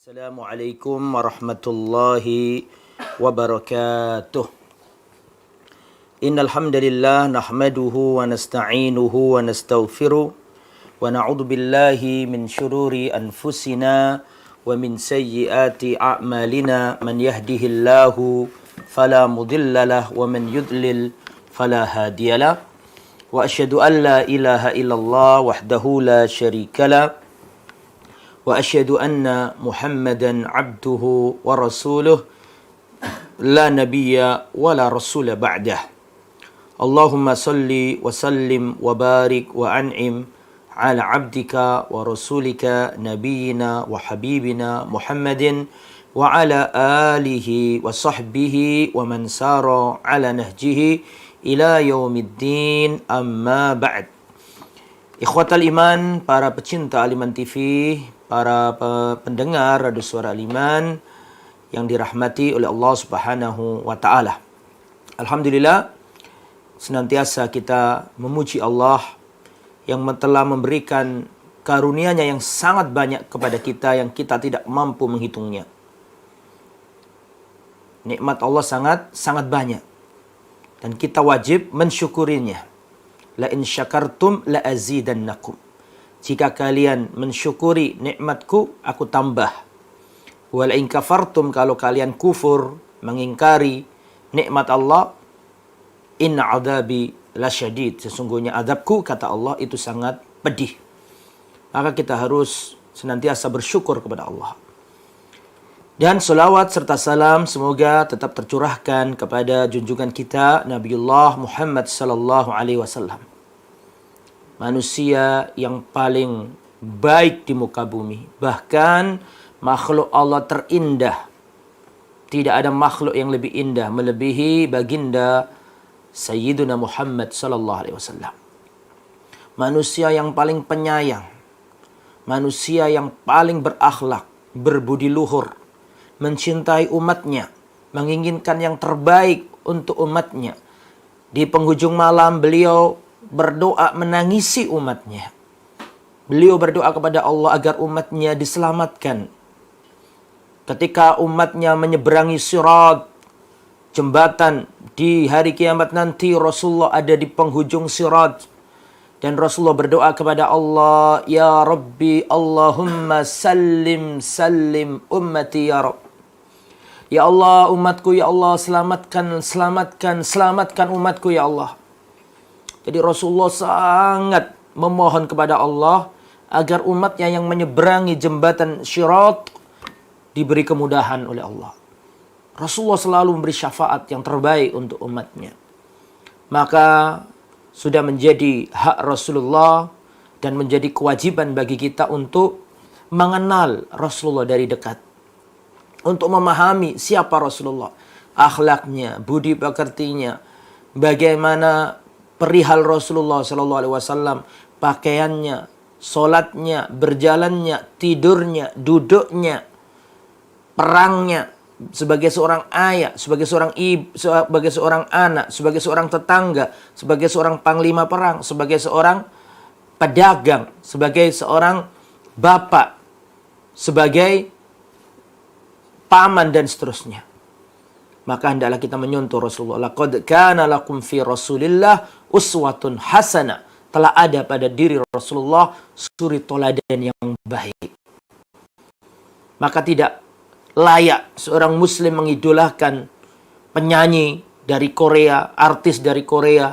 Assalamualaikum warahmatullahi wabarakatuh. Innal hamdalillah nahmaduhu wa nasta'inuhu wa nastaghfiruh wa na'udzu billahi min shururi anfusina wa min sayyiati a'malina. Man yahdihillahu fala mudhillalah wa man yudlil fala hadiyalah. Wa asyhadu an la ilaha illallah wahdahu la syarikalah. Wa asyhadu anna Muhammadan abduhu wa rasuluh la nabiyya wa la rasula ba'dah. Allahumma salli wa sallim wa barik wa an'im ala abdika wa rasulika nabiyyina wa habibina Muhammadin wa ala alihi wa sahbihi wa man sara ala nahjihi ila yaumiddin, amma ba'd. Ikhwatal iman, para pecinta Al-Iman TV, para pendengar Radio Suara Al-Iman yang dirahmati oleh Allah Subhanahu wa taala. Alhamdulillah, senantiasa kita memuji Allah yang telah memberikan karunia-Nya yang sangat banyak kepada kita yang kita tidak mampu menghitungnya. Nikmat Allah sangat banyak dan kita wajib mensyukurinya. La in syakartum la azidannakum. Jika kalian mensyukuri nikmatku, aku tambah. Wa la in kafartum, kalau kalian kufur, mengingkari nikmat Allah, inna adzabi lasyadid. Sesungguhnya azabku, kata Allah, itu sangat pedih. Maka kita harus senantiasa bersyukur kepada Allah. Dan selawat serta salam semoga tetap tercurahkan kepada junjungan kita Nabiullah Muhammad sallallahu alaihi wasallam. Manusia yang paling baik di muka bumi, bahkan makhluk Allah terindah. Tidak ada makhluk yang lebih indah melebihi baginda Sayyiduna Muhammad sallallahu alaihi wasallam. Manusia yang paling penyayang, manusia yang paling berakhlak, berbudi luhur, mencintai umatnya, menginginkan yang terbaik untuk umatnya. Di penghujung malam beliau berdoa menangisi umatnya. Beliau berdoa kepada Allah agar umatnya diselamatkan. Ketika umatnya menyeberangi sirat, jembatan di hari kiamat nanti, Rasulullah ada di penghujung sirat. Dan Rasulullah berdoa kepada Allah, Ya Rabbi, Allahumma sallim sallim ummati ya Rabb. Ya Allah, umatku, ya Allah, selamatkan umatku, ya Allah. Jadi Rasulullah sangat memohon kepada Allah agar umatnya yang menyeberangi jembatan Syirat diberi kemudahan oleh Allah. Rasulullah selalu memberi syafaat yang terbaik untuk umatnya. Maka sudah menjadi hak Rasulullah dan menjadi kewajiban bagi kita untuk mengenal Rasulullah dari dekat. Untuk memahami siapa Rasulullah, akhlaknya, budi pekertinya, bagaimana perihal Rasulullah sallallahu alaihi wasallam, pakaiannya, salatnya, berjalannya, tidurnya, duduknya, perangnya, sebagai seorang ayah, sebagai seorang ibu, sebagai seorang anak, sebagai seorang tetangga, sebagai seorang panglima perang, sebagai seorang pedagang, sebagai seorang bapak, sebagai paman dan seterusnya. Maka hendaklah kita menyontoh Rasulullah. Laqad kana lakum fi Rasulillah uswatun hasanah. Telah ada pada diri Rasulullah suri toladan yang baik. Maka tidak layak seorang muslim mengidolakan penyanyi dari Korea, artis dari Korea,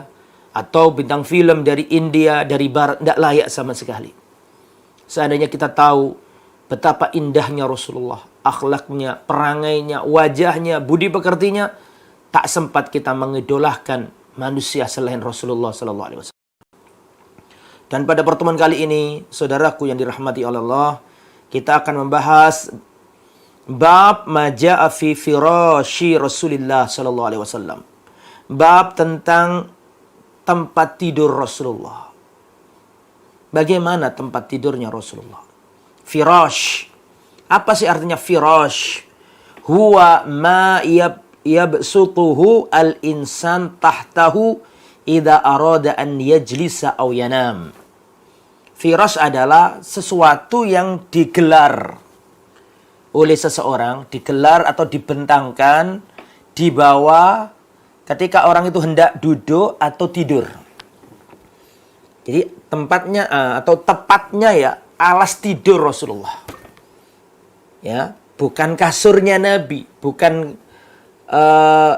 atau bintang film dari India, dari Barat. Tidak layak sama sekali. Seandainya kita tahu betapa indahnya Rasulullah, akhlaknya, perangainya, wajahnya, budi pekertinya, tak sempat kita mengidolahkan manusia selain Rasulullah sallallahu alaihi wasallam. Dan pada pertemuan kali ini, saudaraku yang dirahmati oleh Allah, kita akan membahas bab maja'a fi firasyi Rasulillah sallallahu alaihi wasallam. Bab tentang tempat tidur Rasulullah. Bagaimana tempat tidurnya Rasulullah? Firash. Apa sih artinya firash? Huwa ma yabsutuhu al-insan tahtahu idza arada an yajlisa aw yanam. Firash adalah sesuatu yang digelar oleh seseorang, digelar atau dibentangkan di bawah ketika orang itu hendak duduk atau tidur. Jadi tempatnya atau tepatnya ya alas tidur Rasulullah. Ya, bukan kasurnya Nabi, bukan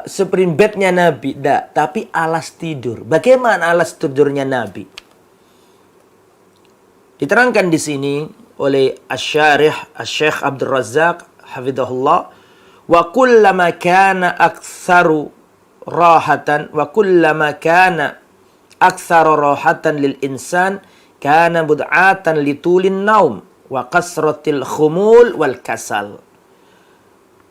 spring bednya Nabi, tapi alas tidur. Bagaimana alas tidurnya Nabi? Diterangkan di sini oleh Asy-Syarih Asy-Syaikh Abdul Razzaq hafizahullah, wa kullama kana aktsaru rahatan wa kullama kana aktsaru rahatan lil insan kana bud'atan litulin naum wa kasratil khumul wal kasal.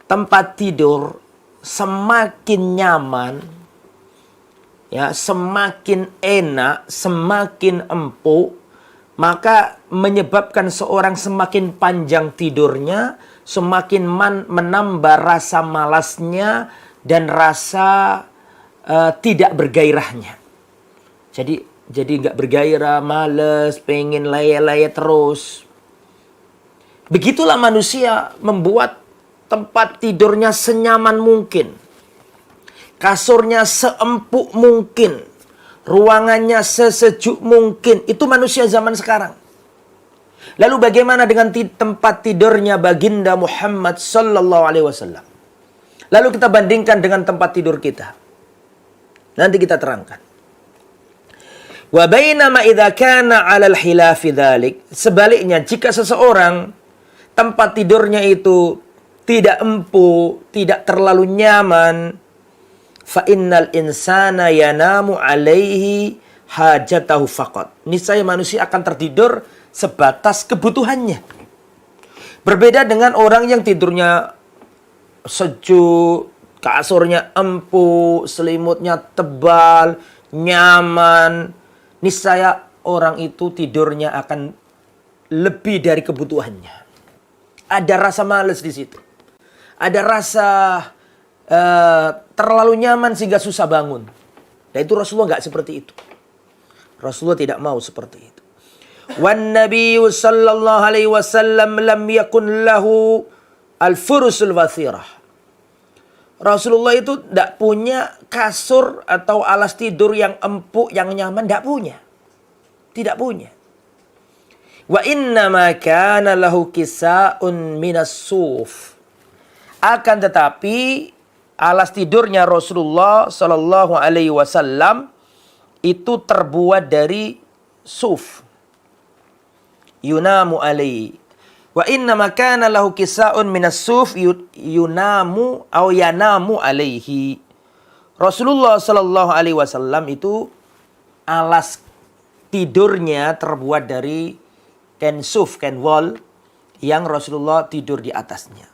Tempat tidur semakin nyaman, ya, semakin enak, semakin empuk, maka menyebabkan seorang semakin panjang tidurnya, semakin menambah rasa malasnya dan rasa tidak bergairahnya. Jadi nggak bergairah, malas, pengen laya-laya terus. Begitulah manusia membuat tempat tidurnya senyaman mungkin, kasurnya seempuk mungkin, ruangannya sesejuk mungkin. Itu manusia zaman sekarang. Lalu bagaimana dengan tempat tidurnya baginda Muhammad sallallahu alaihi wasallam? Lalu kita bandingkan dengan tempat tidur kita. Nanti kita terangkan. Wa bainama idza kana 'ala al-hilafi dzalik. Sebaliknya, jika seseorang tempat tidurnya itu tidak empuk, tidak terlalu nyaman, fa innal insana yanamu alaihi hajatahu faqat. Niscaya manusia akan tertidur sebatas kebutuhannya. Berbeda dengan orang yang tidurnya sejuk, kasurnya empuk, selimutnya tebal, nyaman. Niscaya orang itu tidurnya akan lebih dari kebutuhannya. Ada rasa malas di situ. Ada rasa terlalu nyaman sehingga susah bangun. Dan itu Rasulullah nggak seperti itu. Rasulullah tidak mau seperti itu. Wan Nabiyyu sallallahu alaihi wasallam lam yakun lahu al-furusul wathirah. Rasulullah itu tidak punya kasur atau alas tidur yang empuk, yang nyaman. Tidak punya. Tidak punya. Wa innama kana lahu kisa'un minas suf. Akan tetapi alas tidurnya Rasulullah sallallahu alaihi wasallam itu terbuat dari suf. Yunamu alaihi. Wa innama kana lahu kisa'un minas suf yunamu au yanamu alaihi. Rasulullah sallallahu alaihi wasallam itu alas tidurnya terbuat dari kain suf, kain wol yang Rasulullah tidur di atasnya.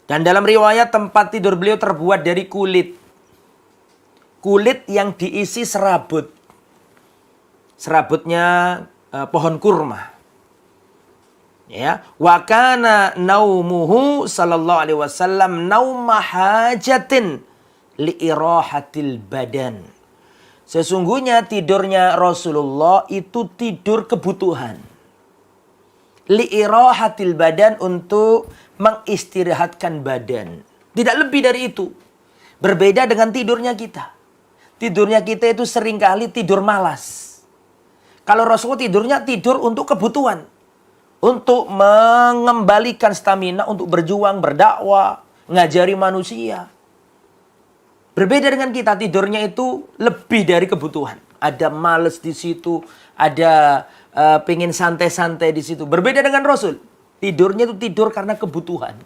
Dan dalam riwayat tempat tidur beliau terbuat dari kulit. Kulit yang diisi serabut. Serabutnya pohon kurma. Ya, wa kana naumuhu sallallahu alaihi wasallam nauma hajatin li irahatil badan. Sesungguhnya tidurnya Rasulullah itu tidur kebutuhan. Li irahatil badan, untuk mengistirahatkan badan. Tidak lebih dari itu. Berbeda dengan tidurnya kita. Tidurnya kita itu seringkali tidur malas. Kalau Rasulullah tidurnya tidur untuk kebutuhan. Untuk mengembalikan stamina untuk berjuang, berdakwah, ngajari manusia. Berbeda dengan kita, tidurnya itu lebih dari kebutuhan. Ada malas di situ, ada pengen santai-santai di situ. Berbeda dengan Rasul. Tidurnya itu tidur karena kebutuhan.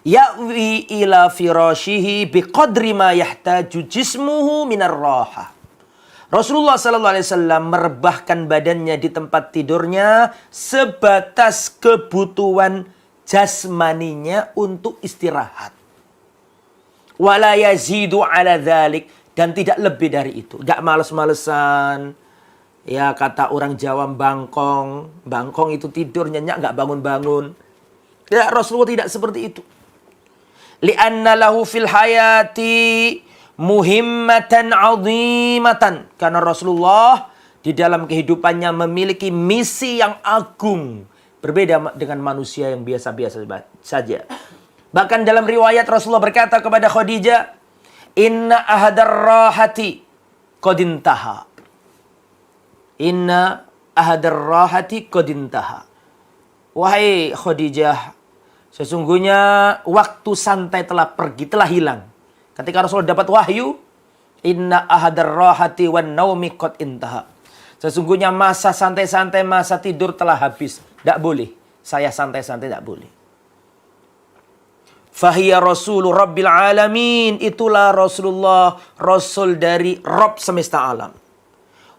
Ya'wi ila firashihi biqadri ma yahtaju jismuhu minar raha. Rasulullah sallallahu alaihi wasallam merebahkan badannya di tempat tidurnya sebatas kebutuhan jasmaninya untuk istirahat. Wala yazidu ala dzalik, dan tidak lebih dari itu. Enggak males-malesan. Ya, kata orang Jawa bangkong. Bangkong itu tidur nyenyak, enggak bangun-bangun. Ya, Rasulullah tidak seperti itu. Li'anna lahu fil hayati muhimmatan 'azimatan. Karena Rasulullah di dalam kehidupannya memiliki misi yang agung, Berbeda dengan manusia yang biasa-biasa saja. Bahkan dalam riwayat Rasulullah berkata kepada Khadijah, "Inna ahadar rahati qadintaha." Inna ahadar rahati qadintaha. Wahai Khadijah, sesungguhnya waktu santai telah pergi, telah hilang. Ketika Rasulullah dapat wahyu, inna ahadar rahati wan naumi qad intaha. Sesungguhnya masa santai-santai, masa tidur telah habis. Tidak boleh. Saya santai-santai tidak boleh. Fahiya Rasulur Rabbil Alamin. Itulah Rasulullah, Rasul dari Rabb semesta alam.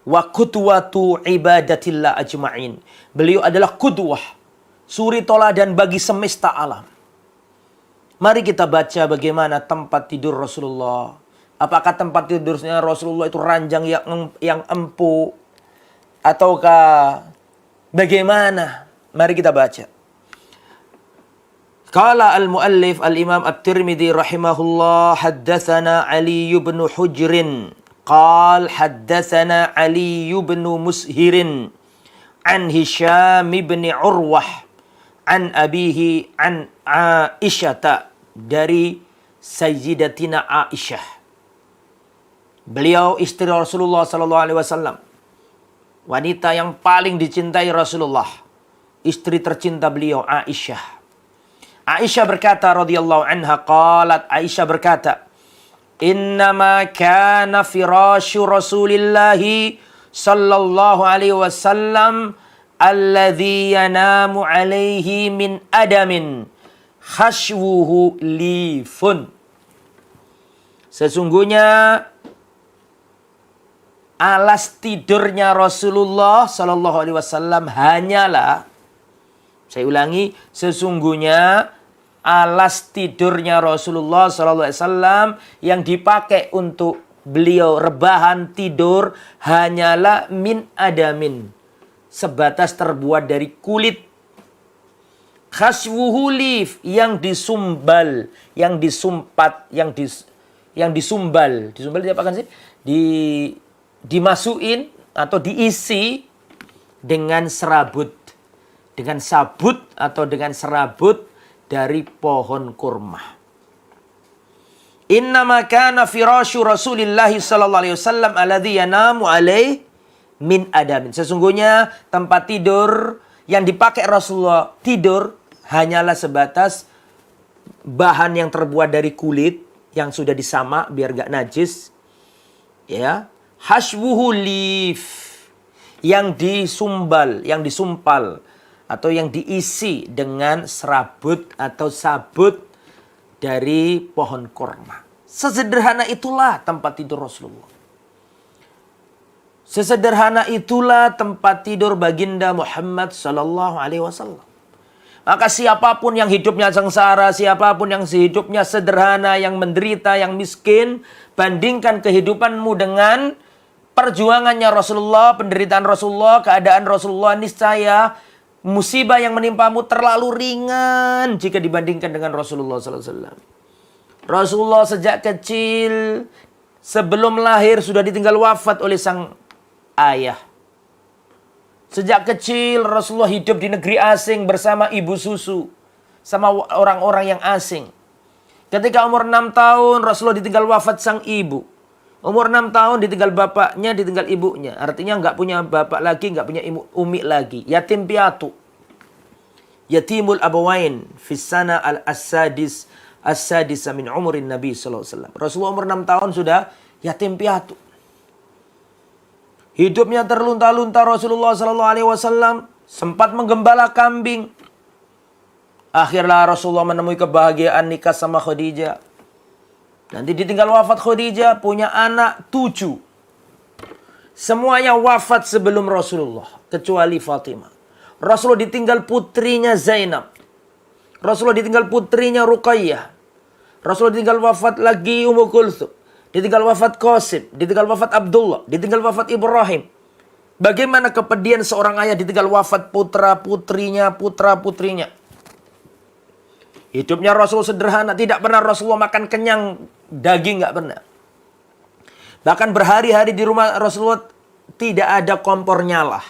Wa qudwatu ibadatillah ajma'in. Beliau adalah qudwah, suri toladan bagi semesta alam. Mari kita baca bagaimana tempat tidur Rasulullah. Apakah tempat tidurnya Rasulullah itu ranjang yang empuk? Ataukah bagaimana? Mari kita baca. Qala al-muallif al-imam at-Tirmidzi rahimahullah, haddatsana Ali bin Hujrin qal haddatsana Ali bin Mushirin an Hisham bin Urwah an abihi an Aisyah, dari Sayyidatina Aisyah. Beliau istri Rasulullah sallallahu alaihi wasallam, wanita yang paling dicintai Rasulullah, istri tercinta beliau Aisyah. Aisyah berkata radhiyallahu anha, qalat, Aisyah berkata, innama kana firasyu Rasulillahi sallallahu alaihi wasallam alladhi yanamu alaihi min adamin khashwuhu lifun. Sesungguhnya alas tidurnya Rasulullah sallallahu alaihi wasallam hanyalah, saya ulangi, sesungguhnya alas tidurnya Rasulullah sallallahu alaihi wasallam yang dipakai untuk beliau rebahan tidur hanyalah min adamin, sebatas terbuat dari kulit. Khashwuhu lif, yang disumbal, yang disumpat, yang disumbal. Disumbal diapakan sih? Dimasukin atau diisi dengan serabut, dengan sabut atau dengan serabut dari pohon kurma. Innama kana firasyu Rasulillahi sallallahu alaihi wasallam alladhi yanamu alaih min adamin. Sesungguhnya tempat tidur yang dipakai Rasulullah tidur hanyalah sebatas bahan yang terbuat dari kulit yang sudah disamak biar gak najis. Ya, hashwuhu lif, yang disumbal, yang disumpal atau yang diisi dengan serabut atau sabut dari pohon kurma. Sesederhana itulah tempat tidur Rasulullah. Sesederhana itulah tempat tidur baginda Muhammad sallallahu alaihi wasallam. Maka siapapun yang hidupnya sengsara, siapapun yang hidupnya sederhana, yang menderita, yang miskin, bandingkan kehidupanmu dengan perjuangannya Rasulullah, penderitaan Rasulullah, keadaan Rasulullah, niscaya musibah yang menimpamu terlalu ringan jika dibandingkan dengan Rasulullah sallallahu alaihi wasallam. Rasulullah sejak kecil, sebelum lahir sudah ditinggal wafat oleh sang ayah. Sejak kecil Rasulullah hidup di negeri asing bersama ibu susu, sama orang-orang yang asing. Ketika umur 6 tahun Rasulullah ditinggal wafat sang ibu. Umur 6 tahun ditinggal bapaknya, ditinggal ibunya. Artinya nggak punya bapak lagi, nggak punya umi lagi. Yatim piatu. Yatimul abawain fis-sana al-as-sadis min umurin Nabi sallallahu alaihi wasallam. Rasulullah umur 6 tahun sudah yatim piatu. Hidupnya terlunta-lunta Rasulullah sallallahu alaihi wasallam, sempat menggembala kambing. Akhirnya Rasulullah menemui kebahagiaan nikah sama Khadijah. Nanti ditinggal wafat Khadijah, punya anak 7. Semuanya wafat sebelum Rasulullah, kecuali Fatimah. Rasulullah ditinggal putrinya Zainab. Rasulullah ditinggal putrinya Ruqayyah. Rasulullah ditinggal wafat lagi Ummu Kulthum. Ditinggal wafat Qasim, ditinggal wafat Abdullah, ditinggal wafat Ibrahim. Bagaimana kepedihan seorang ayah ditinggal wafat putra-putrinya, putra-putrinya. Hidupnya Rasul sederhana, tidak pernah Rasulullah makan kenyang daging, nggak pernah. Bahkan berhari-hari di rumah Rasulullah tidak ada kompor nyala.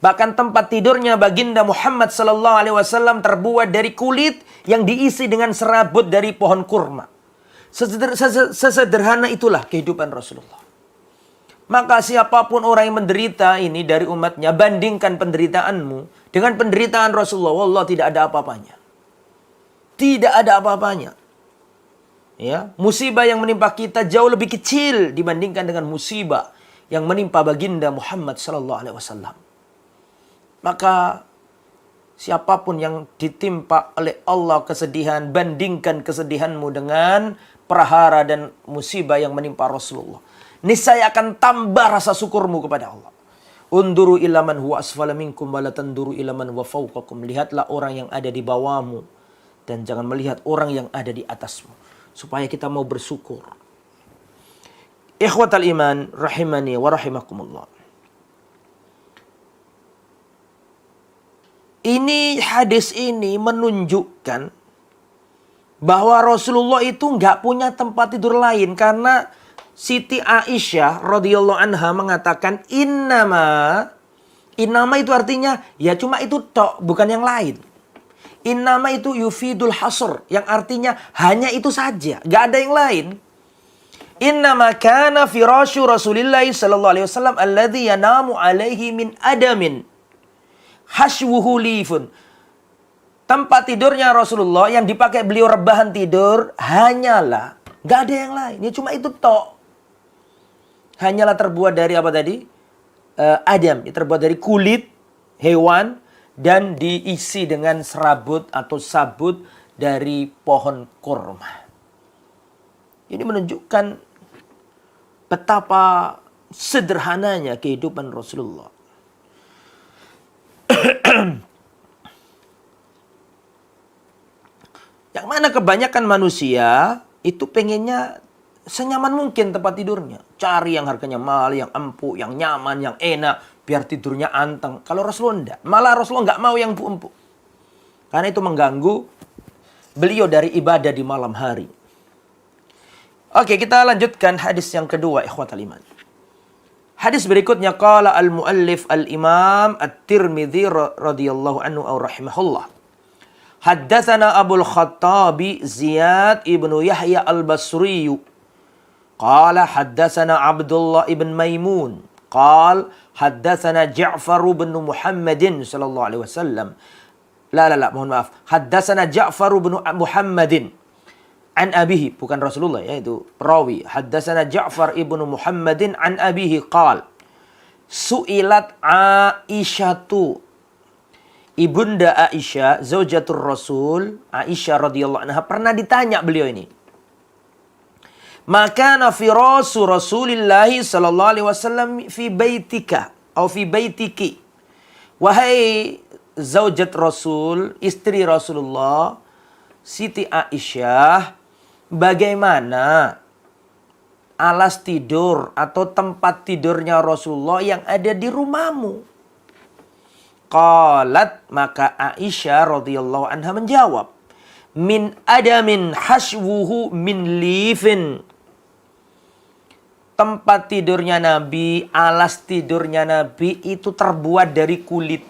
Bahkan tempat tidurnya baginda Muhammad sallallahu alaihi wasallam terbuat dari kulit yang diisi dengan serabut dari pohon kurma. Sesederhana itulah kehidupan Rasulullah. Maka siapapun orang yang menderita ini dari umatnya, bandingkan penderitaanmu dengan penderitaan Rasulullah. Wallah, tidak ada apa-apanya. Tidak ada apa-apanya. Ya, musibah yang menimpa kita jauh lebih kecil dibandingkan dengan musibah yang menimpa baginda Muhammad sallallahu alaihi wasallam. Maka siapapun yang ditimpa oleh Allah kesedihan, bandingkan kesedihanmu dengan prahara dan musibah yang menimpa Rasulullah. Niscaya akan tambah rasa syukurmu kepada Allah. Unduru ila man huwa asfala minkum wa la tanduru ila man huwa fawqakum. Lihatlah orang yang ada di bawahmu dan jangan melihat orang yang ada di atasmu, supaya kita mau bersyukur. Ikhwatal iman rahimani wa rahimakumullah. Ini hadis ini menunjukkan bahwa Rasulullah itu nggak punya tempat tidur lain, karena Siti Aisyah radhiyallahu anha mengatakan innama itu artinya ya cuma itu tok, bukan yang lain. Innama itu yufidul hasr, yang artinya hanya itu saja, nggak ada yang lain. Innama kana firasyu Rasulillah sallallahu alaihi wasallam alladhi yanamu alaihi min adamin hashwuhu lifun. Tempat tidurnya Rasulullah yang dipakai beliau rebahan tidur hanyalah, nggak ada yang lain, ya cuma itu tok. Hanyalah terbuat dari apa tadi? Adam, terbuat dari kulit hewan dan diisi dengan serabut atau sabut dari pohon kurma. Ini menunjukkan betapa sederhananya kehidupan Rasulullah. Yang mana kebanyakan manusia itu pengennya senyaman mungkin tempat tidurnya. Cari yang harganya mahal, yang empuk, yang nyaman, yang enak, biar tidurnya anteng. Kalau Rasulullah enggak. Malah Rasulullah enggak mau yang empuk-empuk. Karena itu mengganggu beliau dari ibadah di malam hari. Oke, kita lanjutkan hadis yang kedua, ikhwatal iman. Hadis berikutnya, qala al-muallif al-imam at-Tirmidzi radhiyallahu anhu aw rahimahullah. Haddatsana Abul Khattabi Ziyad ibnu Yahya al-Basri. Qala haddatsana Abdullah ibn Maimun. Qal haddatsana Ja'far bin Muhammadin sallallahu alaihi wasallam. Mohon maaf. Haddatsana Ja'far bin Muhammadin an abihi, bukan Rasulullah ya, itu perawi. Haddatsana Ja'far ibnu Muhammadin an abihi qal su'ilat Aisyatu, ibunda Aisyah, zaujatur Rasul, Aisyah radhiyallahu anha, pernah ditanya beliau ini. Maka firasu Rasulillah sallallahu alaihi wasallam fi baitika atau fi baitiki. Wahai zaujat Rasul, istri Rasulullah, Siti Aisyah, bagaimana alas tidur atau tempat tidurnya Rasulullah yang ada di rumahmu? Qalat, maka Aisyah radhiyallahu anha menjawab, min adamin hashwuhu min lifin. Tempat tidurnya Nabi, alas tidurnya Nabi itu terbuat dari kulit.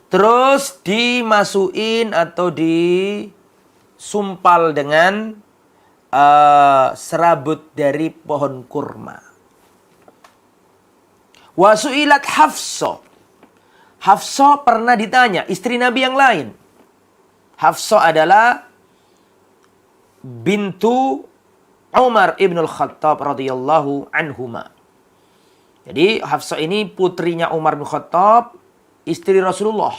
Terus dimasukin atau disumpal dengan serabut dari pohon kurma. Wasu'ilat Hafsah. Hafsah pernah ditanya, istri Nabi yang lain. Hafsah adalah bintu Umar ibn al-Khattab radhiyallahu anhuma. Jadi Hafsah ini putrinya Umar bin Khattab, istri Rasulullah.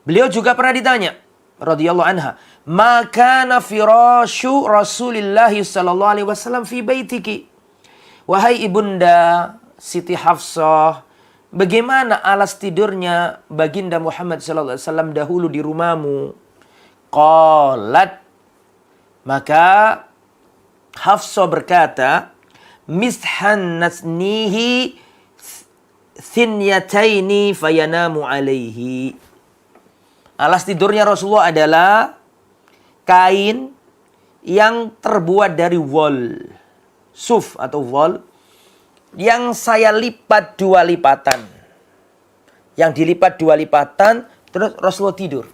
Beliau juga pernah ditanya radhiyallahu anha, "Ma kana firasyu Rasulillah sallallahu alaihi wasallam fi baitiki?" Wahai ibunda Siti Hafsah, bagaimana alas tidurnya baginda Muhammad sallallahu alaihi wasallam dahulu di rumahmu? Qalat, maka Hafsah berkata, mishan nasnihi thinyataini fayanamu alaihi. Alas tidurnya Rasulullah adalah kain yang terbuat dari wol, suf atau wol, yang saya lipat 2 lipatan. yang dilipat 2 lipatan, terus Rasulullah tidur.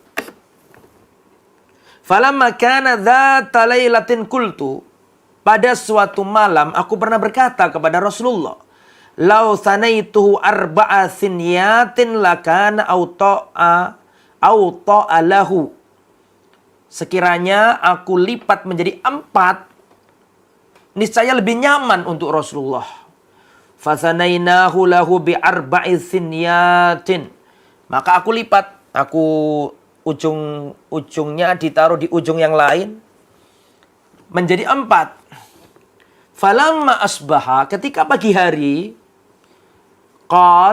Falamma kana dzata lailatin qultu, pada suatu malam aku pernah berkata kepada Rasulullah, "Lau sanaituhu arba'a sinyatin lakana auta lahu." Sekiranya aku lipat menjadi 4, niscaya lebih nyaman untuk Rasulullah. Fasanainahu lahu bi arba'i sinyatin. Maka aku lipat, ujungnya ditaruh di ujung yang lain menjadi 4. Falamma asbaha, ketika pagi hari,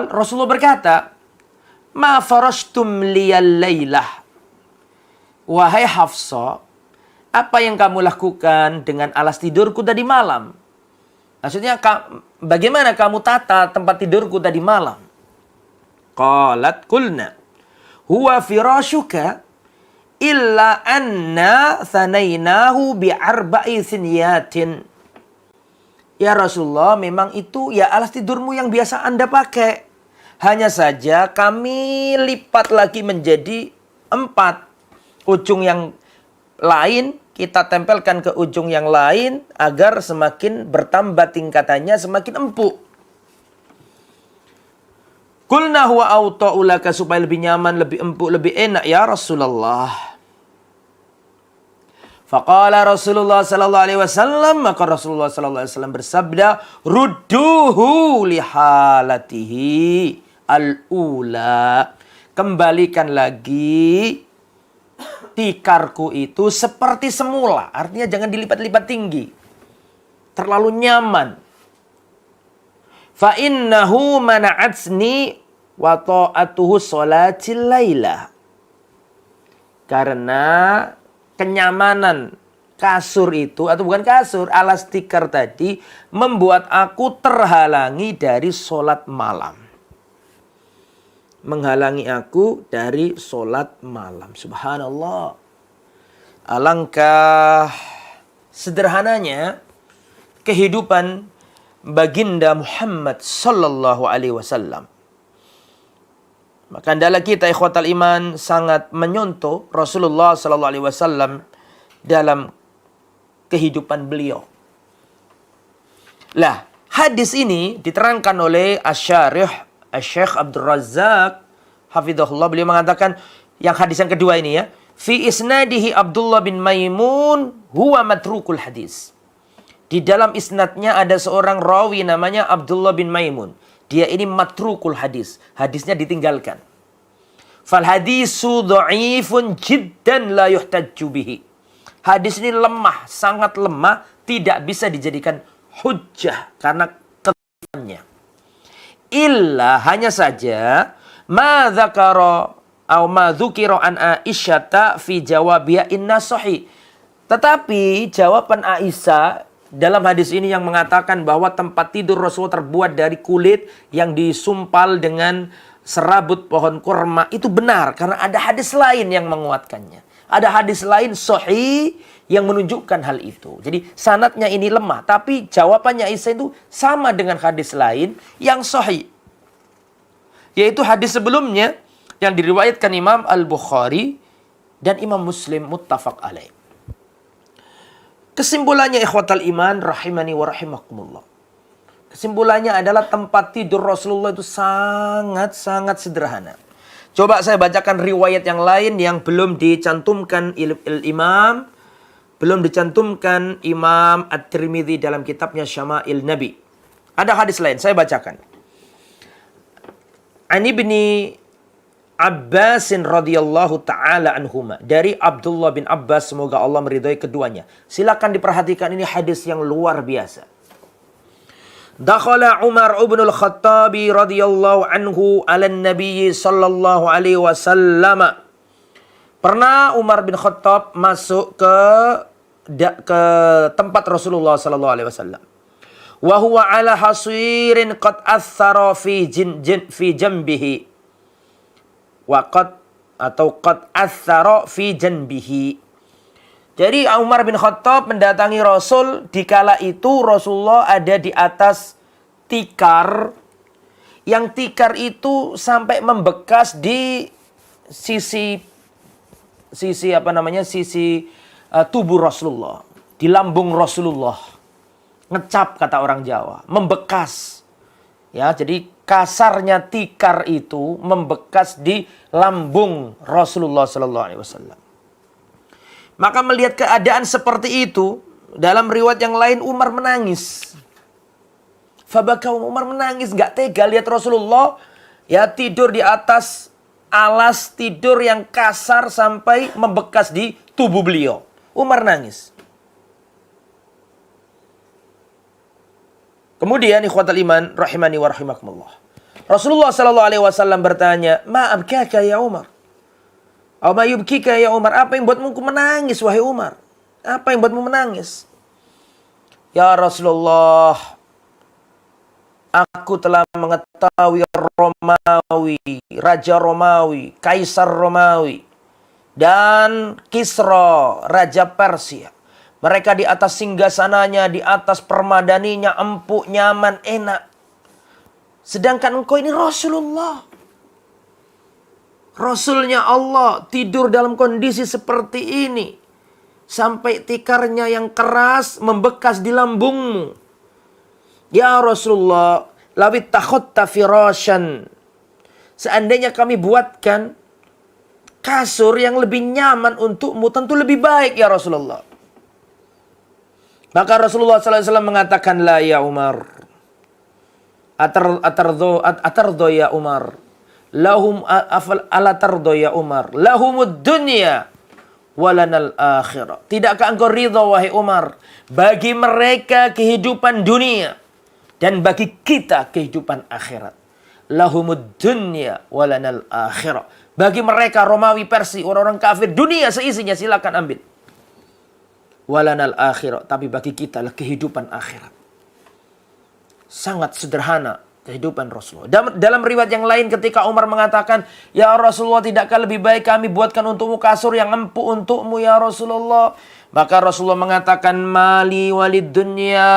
Rasulullah berkata, "Ma farashtum liyal lailah." Wahai Hafsah, apa yang kamu lakukan dengan alas tidurku tadi malam? Maksudnya, bagaimana kamu tata tempat tidurku tadi malam? Qalat qulna, "Huwa firashuka illa anna thanainahu bi'arba'i sinyatin." Ya Rasulullah, memang itu ya alas tidurmu yang biasa Anda pakai. Hanya saja kami lipat lagi menjadi 4. Ujung yang lain kita tempelkan ke ujung yang lain agar semakin bertambah tingkatannya, semakin empuk. Qulna huwa awta'u laka, supaya lebih nyaman, lebih empuk, lebih enak ya Rasulullah. Faqala Rasulullah sallallahu alaihi wasallam, maka Rasulullah sallallahu alaihi wasallam bersabda, "Rudduhu li halatihi al-ula." Kembalikan lagi tikarku itu seperti semula. Artinya jangan dilipat-lipat tinggi. Terlalu nyaman. Fa innahu mana'atsni wa ta'atuhu sholatil lailah. Karena kenyamanan kasur itu, atau bukan kasur, alas tikar tadi membuat aku terhalangi dari sholat malam. Menghalangi aku dari sholat malam. Subhanallah. Alangkah sederhananya kehidupan baginda Muhammad sallallahu alaihi wasallam. Maka hendaklah kita ikhwatal iman sangat menyontoh Rasulullah sallallahu alaihi wasallam dalam kehidupan beliau. Lah, hadis ini diterangkan oleh Asy-Syarih Syekh Abdul Razzaq hafizahullah, beliau mengatakan yang hadis yang kedua ini ya, fi isnadihi Abdullah bin Maimun huwa matrukul hadis. Di dalam isnadnya ada seorang rawi namanya Abdullah bin Maimun. Dia ini matrukul hadis. Hadisnya ditinggalkan. Fal hadisu dha'ifun jiddan la yuhtajju bihi. Hadis ini lemah, sangat lemah, tidak bisa dijadikan hujjah karena kelebihannya. Illa, hanya saja ma dzakara atau ma dzukira an Aisyata fi jawabiha inna sahih. Tetapi jawaban Aisyah dalam hadis ini yang mengatakan bahwa tempat tidur Rasulullah terbuat dari kulit yang disumpal dengan serabut pohon kurma, itu benar karena ada hadis lain yang menguatkannya. Ada hadis lain sahih yang menunjukkan hal itu. Jadi sanadnya ini lemah, tapi jawabannya Aisyah itu sama dengan hadis lain yang sahih. Yaitu hadis sebelumnya yang diriwayatkan Imam Al-Bukhari dan Imam Muslim muttafaq alaih. Kesimpulannya ikhwatal iman rahimani wa rahimakumullah. Kesimpulannya adalah tempat tidur Rasulullah itu sangat-sangat sederhana. Coba saya bacakan riwayat yang lain yang belum dicantumkan Imam At-Tirmidzi dalam kitabnya Syama'il Nabi. Ada hadis lain, saya bacakan. An Ibni Abbas radhiyallahu taala anhuma, dari Abdullah bin Abbas, semoga Allah meridhai keduanya. Silakan diperhatikan, ini hadis yang luar biasa. Dakhala Umar ibn al-Khattab radhiyallahu anhu ala Nabi sallallahu alaihi wasallam. Pernah Umar bin Khattab masuk ke tempat Rasulullah sallallahu alaihi wasallam. Wa huwa ala hasirin qad athara fi janbihi. Wa qad athara fi janbihi. Jadi Umar bin Khattab mendatangi Rasul, dikala itu Rasulullah ada di atas tikar Yang tikar itu sampai membekas di sisi tubuh Rasulullah, di lambung Rasulullah. Ngecap kata orang Jawa, membekas. Ya, jadi kasarnya tikar itu membekas di lambung Rasulullah sallallahu alaihi wasallam. Maka melihat keadaan seperti itu, dalam riwayat yang lain Umar menangis. Fabaka, Umar menangis, nggak tega lihat Rasulullah ya tidur di atas alas tidur yang kasar sampai membekas di tubuh beliau. Umar nangis. Kemudian ikhwatal iman rahimani wa rahimakumullah. Rasulullah sallallahu alaihi wasallam bertanya, "Ma abkaka ya Umar?" "Aw ma yubkika ya Umar?" Apa yang buatmu menangis wahai Umar? Apa yang buatmu menangis? "Ya Rasulullah, aku telah mengetahui Romawi, Raja Romawi, Kaisar Romawi, dan Kisra, Raja Persia. Mereka di atas singgasananya, di atas permadaninya, empuk, nyaman, enak. Sedangkan engkau ini Rasulullah. Rasulnya Allah tidur dalam kondisi seperti ini. Sampai tikarnya yang keras membekas di lambungmu. Ya Rasulullah, lawit takhotta firasyan. Seandainya kami buatkan kasur yang lebih nyaman untukmu, tentu lebih baik ya Rasulullah." Maka Rasulullah SAW mengatakan, "La ya Umar. Atardo ya Umar. Lahum ala tardo ya Umar. Lahumud dunya walanal akhirah." Tidakkah engkau ridha wahai Umar? Bagi mereka kehidupan dunia. Dan bagi kita kehidupan akhirat. Lahumud dunya walanal akhirah. Bagi mereka Romawi, Persia, orang-orang kafir, dunia seisinya silakan ambil. Walanal akhirah. Tapi bagi kita adalah kehidupan akhirat. Sangat sederhana kehidupan Rasulullah. Dalam riwayat yang lain ketika Umar mengatakan, "Ya Rasulullah, tidakkah lebih baik kami buatkan untukmu kasur yang empuk untukmu ya Rasulullah?" Maka Rasulullah mengatakan, "Mali walid dunya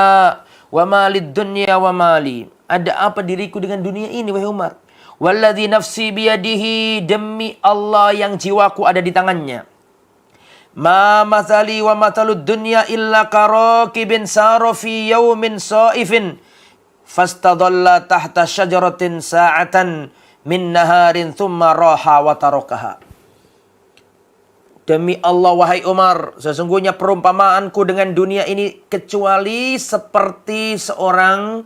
wa malid dunya wa mali." Ada apa diriku dengan dunia ini wahai Umar? Walladzi nafsi biyadihi, demi Allah yang jiwaku ada di tangannya. Ma mathali wa mathalud dunya illa karakibin sara fi yaumin saifin fastadalla tahta syajaratin sa'atan min naharin thumma raha wa tarakaha. Demi Allah wahai Umar, sesungguhnya perumpamaanku dengan dunia ini kecuali seperti seorang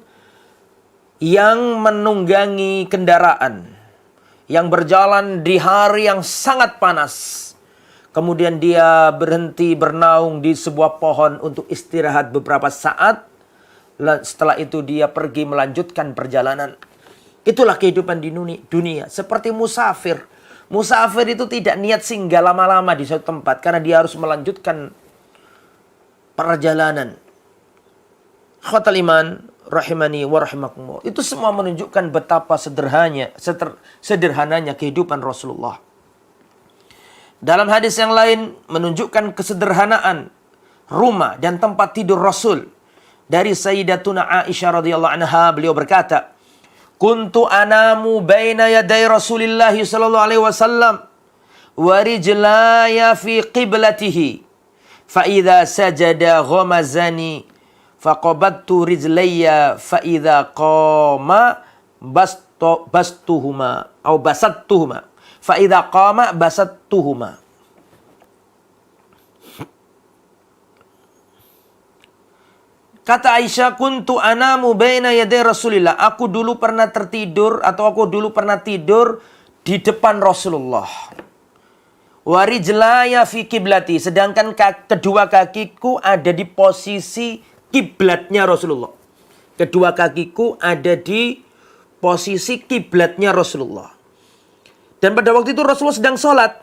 yang menunggangi kendaraan yang berjalan di hari yang sangat panas. Kemudian dia berhenti bernaung di sebuah pohon untuk istirahat beberapa saat. Setelah itu dia pergi melanjutkan perjalanan. Itulah kehidupan di dunia. Seperti musafir. Musafir itu tidak niat singgah lama-lama di suatu tempat. Karena dia harus melanjutkan perjalanan. Khawatal iman, rahimani wa rahimakumullah. Itu semua menunjukkan betapa sederhananya kehidupan Rasulullah. Dalam hadis yang lain menunjukkan kesederhanaan rumah dan tempat tidur Rasul. Dari Sayyidatuna Aisyah radhiyallahu anha, beliau berkata, "Kuntu anamu baina yaday Rasulillah sallallahu alaihi wasallam wa rijlaya fi qiblatihi fa idza sajada ghamazani faqabattu rijlayya fa idza qama bastuhuma atau basattuhuma fa idza qama basattuhuma." Kata Aisyah, "Kuntu anamu baina yaday Rasulillah." Aku dulu pernah tidur di depan Rasulullah. Wa rijlaya fi kiblati, sedangkan kedua kakiku ada di posisi kiblatnya Rasulullah. Kedua kakiku ada di posisi kiblatnya Rasulullah. Dan pada waktu itu Rasulullah sedang sholat.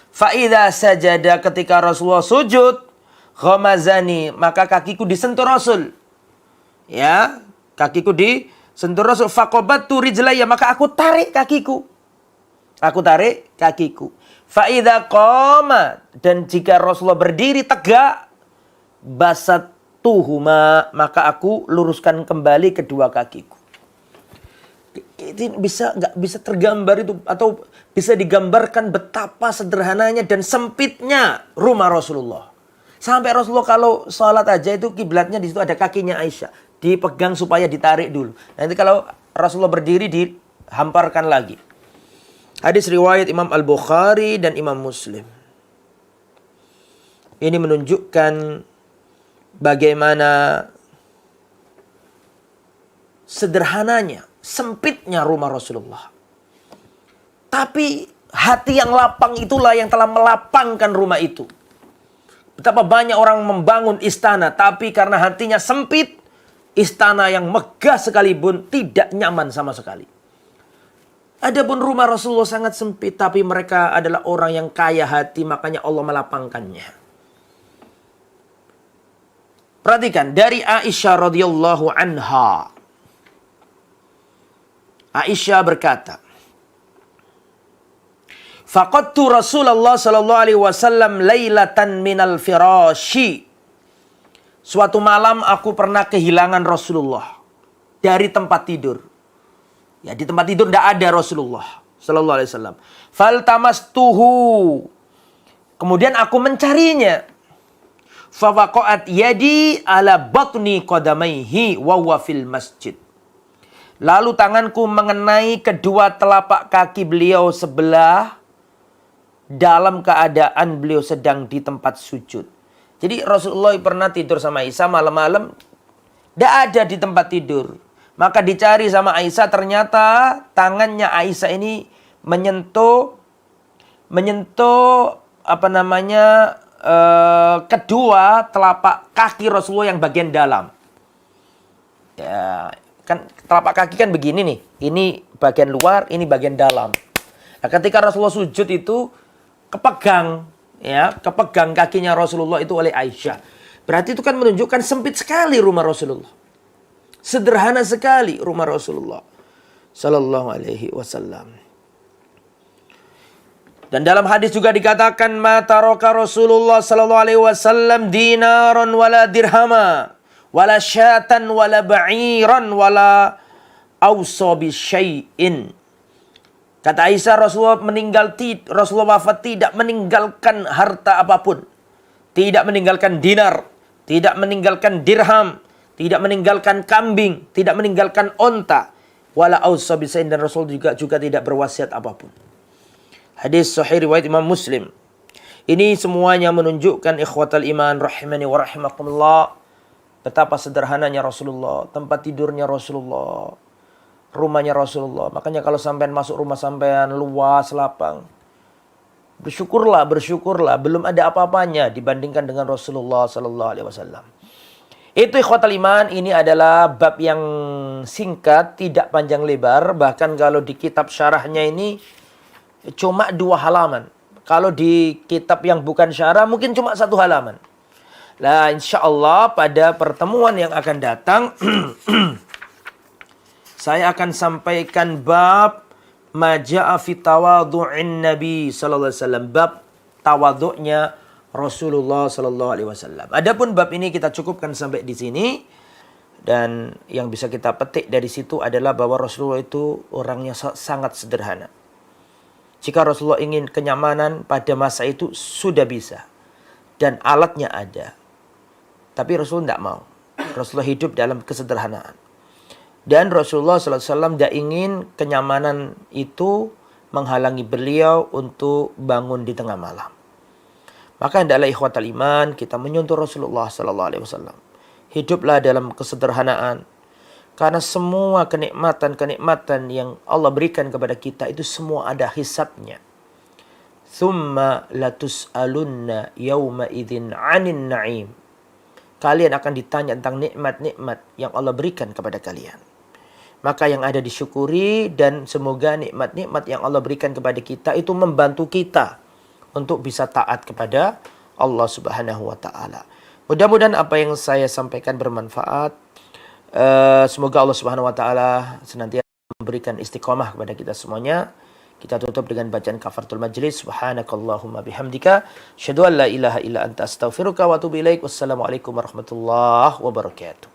Fa idza sajada, ketika Rasulullah sujud, ghamazani, maka kakiku disentuh Rasul. Ya, kakiku disentuh Rasul. Faqabattu rijlaya, maka aku tarik kakiku. Fa idza qama, dan jika Rasulullah berdiri tegak, basattuhuma, maka aku luruskan kembali kedua kakiku. Itu nggak bisa tergambar itu, atau bisa digambarkan betapa sederhananya dan sempitnya rumah Rasulullah. Sampai Rasulullah kalau sholat aja itu kiblatnya di situ ada kakinya Aisyah, dipegang supaya ditarik dulu. Nanti kalau Rasulullah berdiri dihamparkan lagi. Hadis riwayat Imam Al-Bukhari dan Imam Muslim. Ini menunjukkan bagaimana sederhananya, sempitnya rumah Rasulullah. Tapi hati yang lapang itulah yang telah melapangkan rumah itu. Betapa banyak orang membangun istana, tapi karena hatinya sempit, istana yang megah sekalipun tidak nyaman sama sekali. Adapun rumah Rasulullah sangat sempit, tapi mereka adalah orang yang kaya hati, makanya Allah melapangkannya. Perhatikan, dari Aisyah radhiyallahu anha. Aisyah berkata, faqadtu Rasulullah sallallahu alaihi wasallam lailatan minal firashi. Suatu malam aku pernah kehilangan Rasulullah dari tempat tidur. Ya, di tempat tidur tidak ada Rasulullah sallallahu alaihi wasallam. Faltamastuhu. Kemudian aku mencarinya. Fawaqa'at yadi ala batni qadamaihi wa huwa fil masjid. Lalu tanganku mengenai kedua telapak kaki beliau sebelah dalam keadaan beliau sedang di tempat sujud. Jadi Rasulullah pernah tidur sama Aisyah malam-malam, tidak ada di tempat tidur. Maka dicari sama Aisyah, ternyata tangannya Aisyah ini menyentuh kedua telapak kaki Rasulullah yang bagian dalam. Ya, kan telapak kaki kan begini nih. Ini bagian luar, ini bagian dalam. Nah, ketika Rasulullah sujud itu kepegang kakinya Rasulullah itu oleh Aisyah. Berarti itu kan menunjukkan sempit sekali rumah Rasulullah. Sederhana sekali rumah Rasulullah sallallahu alaihi wasallam. Dan dalam hadis juga dikatakan, ma taraka Rasulullah sallallahu alaihi wasallam dinaron wala dirhama wala syatan wala ba'iran wala awsa bi syai'in. Kata Aisyah, Rasulullah wafat tidak meninggalkan harta apapun. Tidak meninggalkan dinar, tidak meninggalkan dirham, tidak meninggalkan kambing, tidak meninggalkan onta. Wala awsa bi syai'in, dan Rasul juga tidak berwasiat apapun. Hadis sahih riwayat Imam Muslim. Ini semuanya menunjukkan ikhwatal iman rahimani wa rahimakumullah, betapa sederhananya Rasulullah, tempat tidurnya Rasulullah, rumahnya Rasulullah. Makanya kalau sampean masuk rumah sampean luas, lapang, bersyukurlah, belum ada apa-apanya dibandingkan dengan Rasulullah sallallahu alaihi wasallam. Itu ikhwatal iman, ini adalah bab yang singkat, tidak panjang lebar. Bahkan kalau di kitab syarahnya ini cuma 2 halaman. Kalau di kitab yang bukan syarah mungkin cuma 1 halaman. Nah, insya Allah pada pertemuan yang akan datang saya akan sampaikan bab maja'a fi tawadhu'in Nabi sallallahu alaihi wasallam, bab tawadhu'nya Rasulullah sallallahu alaihi wasallam. Adapun bab ini kita cukupkan sampai di sini, dan yang bisa kita petik dari situ adalah bahwa Rasulullah itu orangnya sangat sederhana. Jika Rasulullah ingin kenyamanan pada masa itu sudah bisa, dan alatnya ada. Tapi Rasulullah tidak mau. Rasulullah hidup dalam kesederhanaan. Dan Rasulullah SAW tidak ingin kenyamanan itu menghalangi beliau untuk bangun di tengah malam. Maka hendaklah ikhwatal iman kita menyuntur Rasulullah SAW. Hiduplah dalam kesederhanaan. Karena semua kenikmatan-kenikmatan yang Allah berikan kepada kita itu semua ada hisabnya. Thumma latus'alunna yawma idzin 'anin na'im. Kalian akan ditanya tentang nikmat-nikmat yang Allah berikan kepada kalian. Maka yang ada disyukuri, dan semoga nikmat-nikmat yang Allah berikan kepada kita itu membantu kita untuk bisa taat kepada Allah Subhanahu wa taala. Mudah-mudahan apa yang saya sampaikan bermanfaat. Semoga Allah Subhanahu wa taala senantiasa memberikan istiqomah kepada kita semuanya. Kita tutup dengan bacaan kafaratul majlis. Subhanakallahumma bihamdika asyhadu an la ilaha illa anta astaghfiruka wa atubu ilaik. Wassalamualaikum warahmatullahi wabarakatuh.